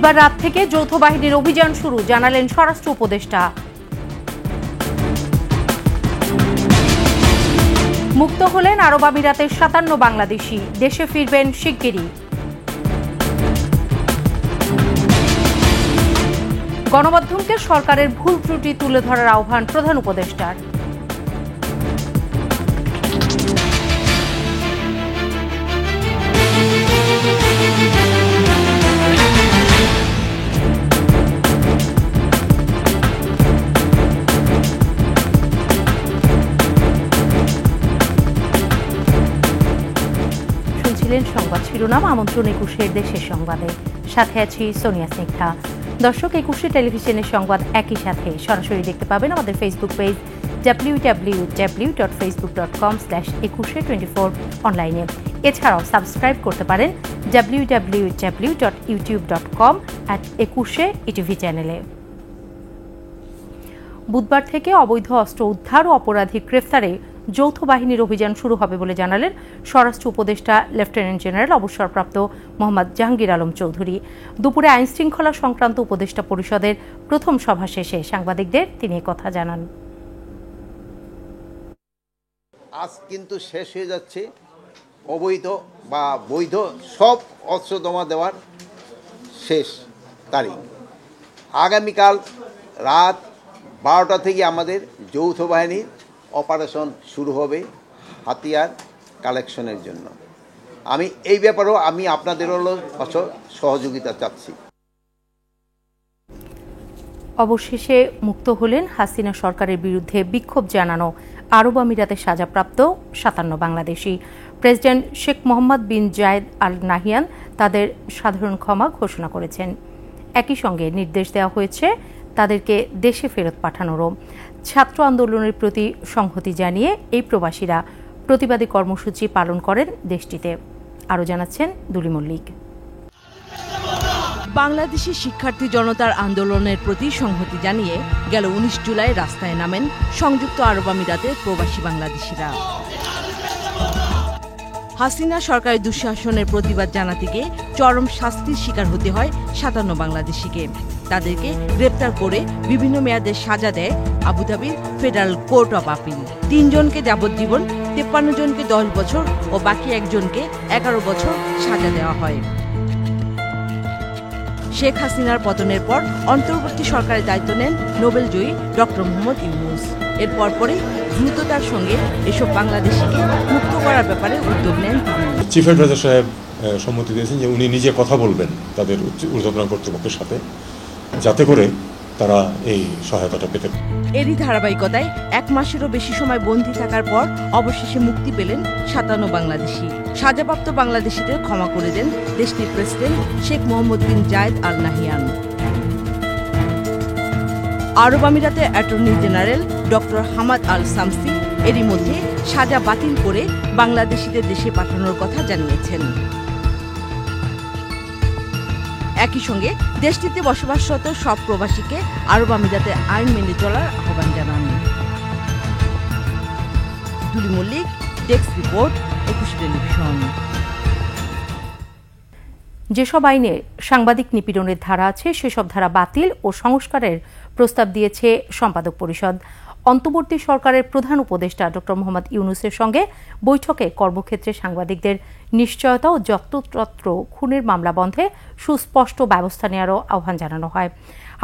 বুধবার রাত থেকে যৌথ বাহিনীর অভিযান শুরু, জানালেন স্বরাষ্ট্র উপদেষ্টা। মুক্ত হলেন আরব আমিরাতের 57 বাংলাদেশি, দেশে ফিরবেন শিগগিরই। গণমাধ্যমকে সরকারের ভুল ত্রুটি তুলে ধরার আহ্বান প্রধান উপদেষ্টার। সংবাদ শিরোনাম, আমন্ত্রণ 21 দেশের সংবাদে, সাথে আছি সোনিয়া স্নিগ্ধা। দর্শক, 21 টেলিভিশনের সংবাদ একই সাথে সরাসরি দেখতে পাবেন আমাদের ফেসবুক পেজ www.facebook.com/2124 অনলাইনে। এছাড়াও সাবস্ক্রাইব করতে পারেন www.youtube.com/21 চ্যানেলে। বুধবার থেকে অবৈধ অস্ত্র উদ্ধার ও অপরাধী গ্রেফতারে যৌথ বাহিনীর অভিযান শুরু হবে বলে জানালেন স্বরাষ্ট্র উপদেষ্টা লেফটেন্যান্ট জেনারেল অবসরপ্রাপ্ত মোহাম্মদ জাহাঙ্গীর আলম চৌধুরী। দুপুরে আইন শৃঙ্খলা সংক্রান্ত উপদেষ্টা পরিষদের প্রথম সভা শেষে সাংবাদিকদের তিনি কথা জানান। আজ কিন্তু শেষ হয়ে যাচ্ছে অবৈধ বা বৈধ সব অস্ত্র জমা দেওয়ার শেষ তারিখ। আগামীকাল রাত 12টা থেকে আমাদের যৌথ বাহিনীর অপারেশন শুরু হবে হাতিয়ার কালেকশনের জন্য। আমি এই ব্যাপারেও আপনাদেরও সহযোগিতা চাচ্ছি। অবশেষে মুক্ত হলেন হাসিনা সরকারের বিরুদ্ধে বিক্ষোভ জানানো আরব আমিরাতে সাজাপ্রাপ্ত 57 বাংলাদেশি। প্রেসিডেন্ট শেখ মোহাম্মদ বিন জায়েদ আল নাহিয়ান তাদের সাধারণ ক্ষমা ঘোষণা করেছেন। একই সঙ্গে নির্দেশ দেওয়া হয়েছে তাদেরকে দেশে ফেরত পাঠানোরও। ছাত্র আন্দোলনের প্রতি সংহতি জানিয়ে এই প্রবাসীরা প্রতিবাদী কর্মসূচি পালন করেন দেশটিতে। আরও জানাচ্ছেন দুলি মল্লিক। বাংলাদেশি শিক্ষার্থী জনতার আন্দোলনের প্রতি সংহতি জানিয়ে গেল 19 জুলাই রাস্তায় নামেন সংযুক্ত আরব আমিরাতের প্রবাসী বাংলাদেশিরা। হাসিনা সরকারের দুঃশাসনের প্রতিবাদ জানাতে গিয়ে চরম শাস্তির শিকার হতে হয় 57 বাংলাদেশিকে। তাদেরকে গ্রেপ্তার করে বিভিন্ন মেয়াদের সাজা দেয় আবুধাবির ফেডারেল কোর্ট অব আপিল। 3 জনকে যাবজ্জীবন, 53 জনকে 10 বছর ও বাকি একজনকে 11 বছর সাজা দেওয়া হয়। শেখ হাসিনার পতনের পর অন্তর্বর্তী সরকারের দায়িত্ব নেন নোবেলজয়ী ডক্টর মোহাম্মদ ইউনূস। এর পরপরই দ্রুততার সঙ্গে এসব বাংলাদেশিকে মুক্ত করার ব্যাপারে উদ্যোগ নেন তিনি। চিফ অ্যাডভাইজার সাহেব সম্মতি দিয়েছেন যে উনি নিজে কথা বলবেন তাদের ঊর্ধ্বতন কর্তৃপক্ষের সাথে, যাতে করে তারা এই সহায়তাটা পেতে পারে। এরই ধারাবাহিকতায় 1 মাসেরও বেশি সময় বন্দী থাকার পর অবশেষে মুক্তি পেলেন 57 বাংলাদেশি। সাজাপ্রাপ্ত বাংলাদেশিদের ক্ষমা করে দেন দেশটির প্রেসিডেন্ট শেখ মোহাম্মদ বিন জায়েদ আল নাহিয়ান। আরব আমিরাতের attorney general doctor Hamad Al Samsi এরই মধ্যে সাজা বাতিল করে বাংলাদেশিদের দেশে পাঠানোর কথা জানিয়েছেন। একই সঙ্গে দেশটিতে বসবাসরত সব প্রবাসীকে আরব আমিরাতে আইন মেনে চলার আহ্বান জানান। দুলি মল্লিক, ডেস্ক রিপোর্ট, 21 টেলিভিশন। যেসব আইনে সাংবাদিক নিপীড়নের ধারা আছে সেসব ধারা বাতিল ও সংস্কারের প্রস্তাব দিয়েছে সম্পাদক পরিষদ। অন্তর্বর্তী সরকারের প্রধান উপদেষ্টা ডক্টর মোহাম্মদ ইউনূসের সঙ্গে বৈঠকে কর্মক্ষেত্রে সাংবাদিকদের নিশ্চয়তা ও যত্রতত্র খুনের মামলা বন্ধে সুস্পষ্ট ব্যবস্থা নেওয়ারও আহ্বান জানানো হয়।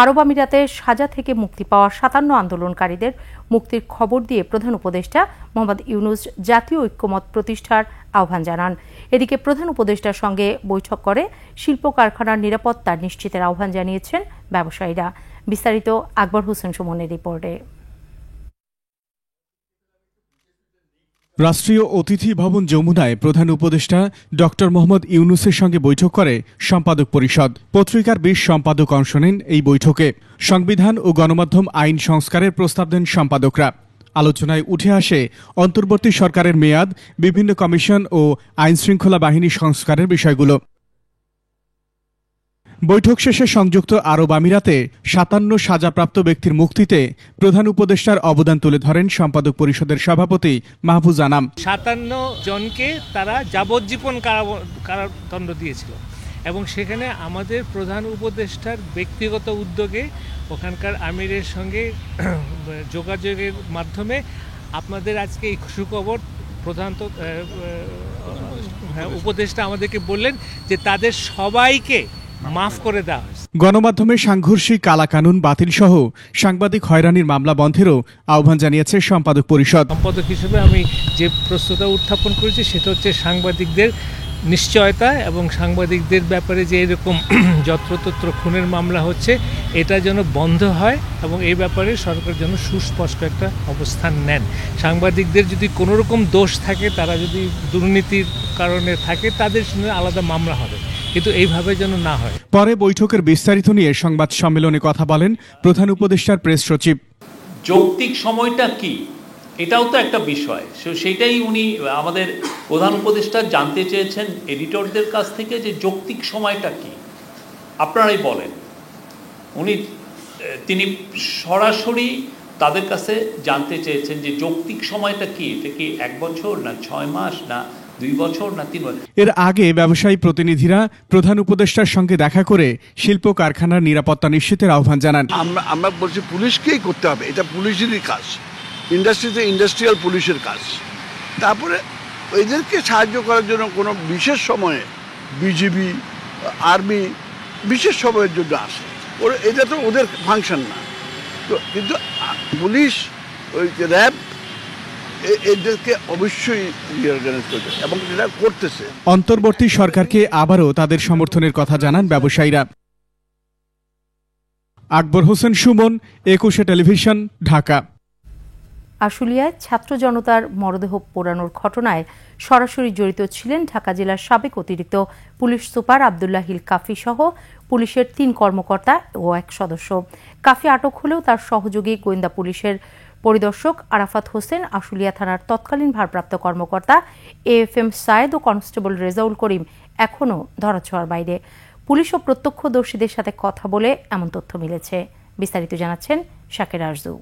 আরব আমিরাতে সাজা থেকে মুক্তি পাওয়া 57 আন্দোলনকারীদের মুক্তির খবর দিয়ে প্রধান উপদেষ্টা মোহাম্মদ ইউনূস জাতীয় ঐক্যমত প্রতিষ্ঠার আহ্বান জানান। এদিকে প্রধান উপদেষ্টার সঙ্গে বৈঠক করে শিল্প কারখানার নিরাপত্তা নিশ্চিতের আহ্বান জানিয়েছেন ব্যবসায়ীরা। বিস্তারিত আকবর হোসেন সুমনের রিপোর্টে। রাষ্ট্রীয় অতিথি ভবন যমুনায় প্রধান উপদেষ্টা ডক্টর মোহাম্মদ ইউনূসের সঙ্গে বৈঠক করে সম্পাদক পরিষদ। পত্রিকার 20 সম্পাদক অংশ নেন এই বৈঠকে। সংবিধান ও গণমাধ্যম আইন সংস্কারের প্রস্তাব দেন সম্পাদকরা। আলোচনায় উঠে আসে অন্তর্বর্তী সরকারের মেয়াদ, বিভিন্ন কমিশন ও আইন শৃঙ্খলা বাহিনী সংস্কারের বিষয়গুলো। বৈঠক শেষে সংযুক্ত আরব আমিরাতে 57 সাজাপ্রাপ্ত ব্যক্তির মুক্তিতে প্রধান উপদেষ্টার অবদান তুলে ধরেন সম্পাদক পরিষদের সভাপতি মাহফুজ আনাম। 57 জনকে তারা যাবজ্জীবন কারাদণ্ড দিয়েছিল এবং সেখানে আমাদের প্রধান উপদেষ্টার ব্যক্তিগত উদ্যোগে ওখানকার আমিরের সঙ্গে যোগাযোগের মাধ্যমে আপনাদের আজকে এই সুখবর প্রধানত উপদেষ্টা আমাদেরকে বললেন যে তাদের সবাইকে মাফ করে দেওয়া হয়েছে। গণমাধ্যমে সাংঘর্ষিক কালাকানুন বাতিল সহ সাংবাদিক হয়রানির মামলা বন্ধেরও আহ্বান জানিয়েছে সম্পাদক পরিষদ। সম্পাদক হিসেবে আমি যে প্রশ্নটা উত্থাপন করেছি সেটা হচ্ছে সাংবাদিকদের নিশ্চয়তা এবং সাংবাদিকদের ব্যাপারে যে এরকম যত্রতত্র খুনের মামলা হচ্ছে এটা যেন বন্ধ হয় এবং এই ব্যাপারে সরকার যেন সুস্পষ্ট একটা অবস্থান নেন। সাংবাদিকদের যদি কোনো রকম দোষ থাকে, তারা যদি দুর্নীতির কারণে থাকে, তাদের সঙ্গে আলাদা মামলা হবে, কিন্তু এইভাবে যেন না হয়। পরে বৈঠকের বিস্তারিত নিয়ে সংবাদ সম্মেলনে কথা বলেন প্রধান উপদেষ্টার প্রেস সচিব। যৌক্তিক সময়টা কি, এটাও তো একটা বিষয়। সেটাই উনি আমাদের প্রধান উপদেষ্টা জানতে চেয়েছেন এডিটরদের কাছ থেকে যে যৌক্তিক সময়টা কি, আপনারাই বলেন। তিনি সরাসরি তাদের কাছে জানতে চেয়েছেন যে যৌক্তিক সময়টা কি, এটা কি 1 বছর না 6 মাস না 2 বছর না 3 বছর। এর আগে ব্যবসায়ী প্রতিনিধিরা প্রধান উপদেষ্টার সঙ্গে দেখা করে শিল্প কারখানার নিরাপত্তা নিশ্চিতের আহ্বান জানান। আমরা বলছি পুলিশকেই করতে হবে, এটা পুলিশেরই কাজ, ইন্ডাস্ট্রিতে ইন্ডাস্ট্রিয়াল পুলিশের কাজ। তারপরে এদেরকে সাহায্য করার জন্য কোনো বিশেষ সময়ে বিজিবি আর্মি বিশেষ সময়ের জন্য আসে, এটা তো ওদের ফাংশন না। তো কিন্তু পুলিশ ওই র্যাব এদেরকে অবশ্যই রিঅর্গানাইজ করবে এবং এটা করতেছে। অন্তর্বর্তী সরকারকে আবারও তাদের সমর্থনের কথা জানান ব্যবসায়ীরা। আকবর হোসেন সুমন, 21 টেলিভিশন, ঢাকা। আশুলিয়ায় ছাত্র জনতার মরদেহ পোড়ানোর ঘটনায় সরাসরি জড়িত ছিলেন ঢাকা জেলার সাবেক অতিরিক্ত পুলিশ সুপার আবদুল্লাহ হিল কাফি সহ পুলিশের 3 কর্মকর্তা ও 1 সদস্য। কাফি আটক হলেও তার সহযোগী গোয়েন্দা পুলিশের পরিদর্শক আরাফাত হোসেন, আশুলিয়া থানার তৎকালীন ভারপ্রাপ্ত কর্মকর্তা AFM সায়েদ ও কনস্টেবল রেজাউল করিম এখনও ধরাছোঁয়ার বাইরে। পুলিশ ও প্রত্যক্ষদর্শীদের সাথে কথা বলে এমন তথ্য মিলেছে। বিস্তারিত জানাচ্ছেন শাকের আরজু।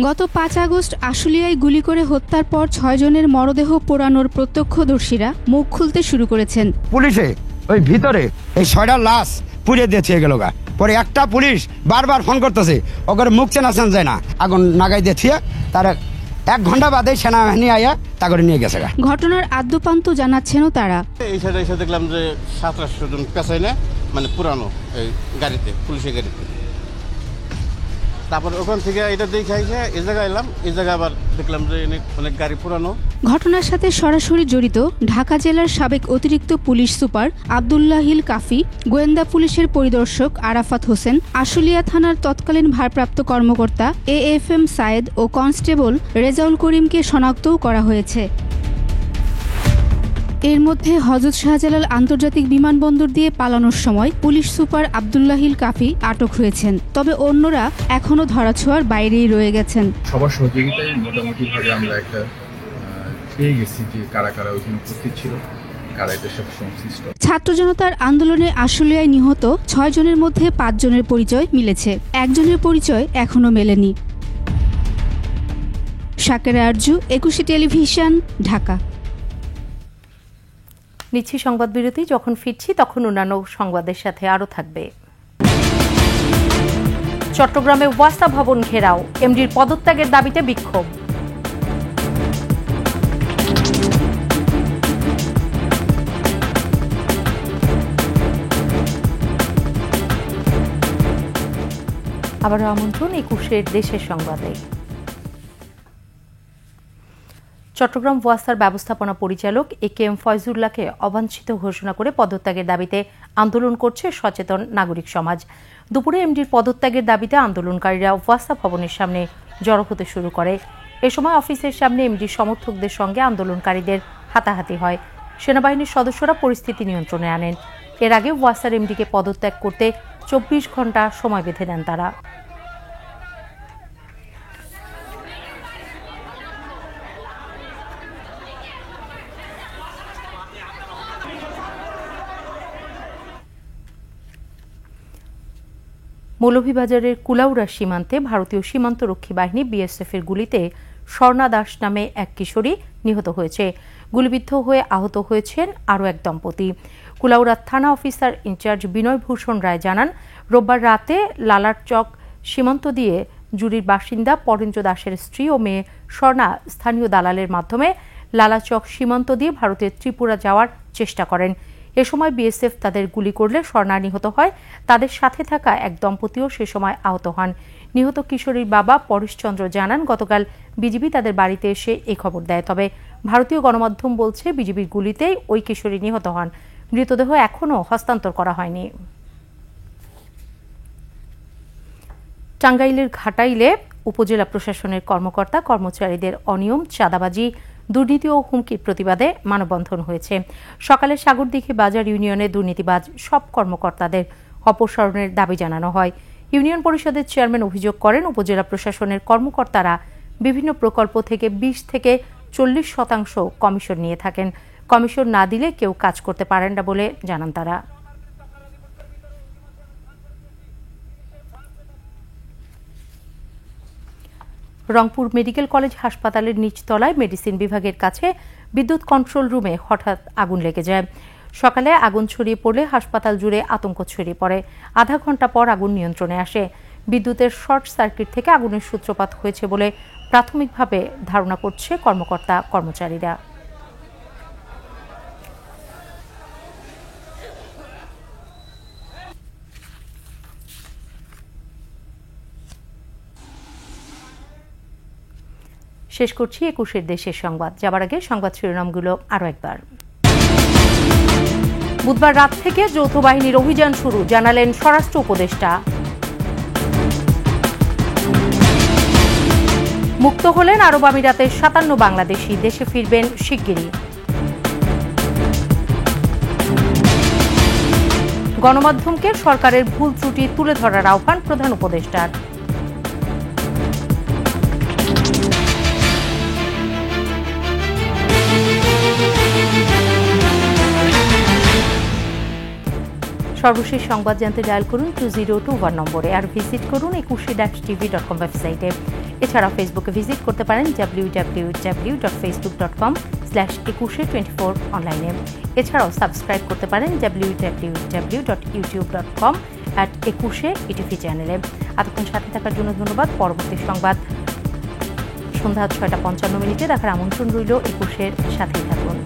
গত 5 আগস্ট আশুলিয়ায় গুলি করে হত্যার পর 6 জনের মরদেহ পোড়ানোর প্রত্যক্ষদর্শীরা মুখ খুলতে শুরু করেছেন। পুলিশে ওই ভিতরে এই 6টা লাশ পুড়ে দিয়ে গেল গা। পরে একটা পুলিশ বারবার ফোন করতেছে, ওদের মুখ চেনাচেন যায় না, আগুন নাগাই দিয়ে তারা 1 ঘন্টা বাদে সেনাবাহিনী আয়া তা করে নিয়ে গেছে। ঘটনার আদ্যপান্ত জানাচ্ছেনও তারা। এই সাইডে এসে দেখলাম যে 1700 জন পেছায় না, মানে পুরানো এই গাড়িতে, পুলিশের গাড়িতে। তারপর ওখান থেকে এটা দেখে এই জায়গায় এলাম, এই জায়গায় আবার দেখলাম যে অনেক গাড়ি পুরানো। ঘটনার সাথে সরাসরি জড়িত ঢাকা জেলার সাবেক অতিরিক্ত পুলিশ সুপার আবদুল্লাহ হিল কাফি, গোয়েন্দা পুলিশের পরিদর্শক আরাফাত হোসেন, আশুলিয়া থানার তৎকালীন ভারপ্রাপ্ত কর্মকর্তা AFM সায়েদ ও কনস্টেবল রেজাউল করিমকে শনাক্তও করা হয়েছে। এর মধ্যে হযরত শাহজালাল আন্তর্জাতিক বিমানবন্দর দিয়ে পালানোর সময় পুলিশ সুপার আবদুল্লাহ হিল কাফি আটক হয়েছেন, তবে অন্যরা এখনো ধরাছোঁয়ার বাইরেই রয়ে গেছেন। সবার সহযোগিতায় মোটামুটি ভাবে আমরা একটা পেয়ে গেছি যে কারা কারা ওইখানে উপস্থিত ছিল, কারা এটার সাথে সংশ্লিষ্ট। ছাত্র জনতার আন্দোলনে আশুলিয়ায় নিহত 6 জনের মধ্যে 5 জনের পরিচয় মিলেছে, 1 জনের পরিচয় এখনো মেলেনি। শাকের আরজু, 21 টেলিভিশন, ঢাকা। নিচ্ছি সংবাদ বিরতি। যখন ফিরছি তখন অন্যান্য সংবাদের সাথে আরও থাকবে। চট্টগ্রামে ওয়াসা ভবন ঘেরাও, এমডির পদত্যাগের দাবিতে বিক্ষোভ। আবারও আমন্ত্রণ 21 দেশের সংবাদে। চট্টগ্রাম ওয়াসার ব্যবস্থাপনা পরিচালক AKM ফয়জুল্লাহকে অবাঞ্ছিত ঘোষণা করে পদত্যাগের দাবিতে আন্দোলন করছে সচেতন নাগরিক সমাজ। দুপুরে এমডির পদত্যাগের দাবিতে আন্দোলনকারীরা ওয়াসা ভবনের সামনে জড়ো হতে শুরু করে। এ সময় অফিসের সামনে এমডির সমর্থকদের সঙ্গে আন্দোলনকারীদের হাতাহাতি হয়। সেনাবাহিনীর সদস্যরা পরিস্থিতি নিয়ন্ত্রণে আনেন। এর আগে ওয়াসার এমডিকে পদত্যাগ করতে 24 ঘন্টা সময় বেঁধে দেন তারা। মৌলভীবাজারের কুলাউড়া সীমান্তে ভারতীয় সীমান্তরক্ষী বাহিনী BSF এর গুলিতে স্বর্ণা দাস নামে এক কিশোরী নিহত হয়েছে। গুলিবিদ্ধ হয়ে আহত হয়েছেন আরও এক দম্পতি। কুলাউড়া থানা অফিসার ইনচার্জ বিনয় ভূষণ রায় জানান, রোববার রাতে লালারচক সীমান্ত দিয়ে জুরির বাসিন্দা পরেন্দ্র দাসের স্ত্রী ও মেয়ে স্বর্ণা স্থানীয় দালালের মাধ্যমে লালাচক সীমান্ত দিয়ে ভারতের ত্রিপুরা যাওয়ার চেষ্টা করেন। এ সময় বিএসএফ তাদের গুলি করলে স্বর্ণা নিহত হয়। তাদের সাথে থাকা এক দম্পতিও সে সময় আহত হন। নিহত কিশোরীর বাবা পরেশচন্দ্র জানান, গতকাল বিজিবি তাদের বাড়িতে এসে এই খবর দেয়। তবে ভারতীয় গণমাধ্যম বলছে বিজিবির গুলিতেই ওই কিশোরী নিহত হন। মৃতদেহ এখনও হস্তান্তর করা হয়নি। টাঙ্গাইলের ঘাটাইলে উপজেলা প্রশাসনের কর্মকর্তা কর্মচারীদের অনিয়ম, চাঁদাবাজি, দুর্নীতি ও হুমকির প্রতিবাদে মানববন্ধন হয়েছে। সকালে সাগরদিঘি বাজার ইউনিয়নে দুর্নীতিবাজ সব কর্মকর্তাদের অপসারণের দাবি জানানো হয়। ইউনিয়ন পরিষদের চেয়ারম্যান অভিযোগ করেন, উপজেলা প্রশাসনের কর্মকর্তারা বিভিন্ন প্রকল্প থেকে 20 থেকে 40% কমিশন নিয়ে থাকেন। কমিশন না দিলে কেউ কাজ করতে পারেন না বলে জানান তারা। রংপুর মেডিকেল কলেজ হাসপাতালের নিচতলায় মেডিসিন বিভাগের কাছে বিদ্যুৎ কন্ট্রোল রুমে হঠাৎ আগুন লেগে যায়। সকালে আগুন ছড়িয়ে পড়লে হাসপাতাল জুড়ে আতঙ্ক ছড়িয়ে পড়ে। আধা ঘন্টা পর আগুন নিয়ন্ত্রণে আসে। বিদ্যুতের শর্ট সার্কিট থেকে আগুনের সূত্রপাত হয়েছে বলে প্রাথমিকভাবে ধারণা করছে কর্মকর্তা কর্মচারীরা। শেষ করছি 21 দেশের সংবাদ। যাবার আগে সংবাদ শিরোনামগুলো আরও একবার। বুধবার রাত থেকে যৌথ বাহিনীর অভিযান শুরু, জানালেন স্বরাষ্ট্র উপদেষ্টা। মুক্ত হলেন আরব আমিরাতের 57 বাংলাদেশি, দেশে ফিরবেন শিগগিরই। গণমাধ্যমকে সরকারের ভুল ত্রুটি তুলে ধরার আহ্বান প্রধান উপদেষ্টার। সর্বশেষ সংবাদ জানতে ডায়াল করুন 2021 নম্বরে, আর ভিজিট করুন ekushe-tv.com ওয়েবসাইটে। এছাড়া ফেসবুকে ভিজিট করতে পারেন www.facebook.com/ekushe24 অনলাইনে। এছাড়াও সাবস্ক্রাইব করতে পারেন www.youtube.com/ekushe-etv চ্যানেলে। এতক্ষণ সাথে থাকার জন্য ধন্যবাদ। পরবর্তী সংবাদ সন্ধ্যা 6:55 দেখার আমন্ত্রণ রইল। একুশের সাথেই থাকুন।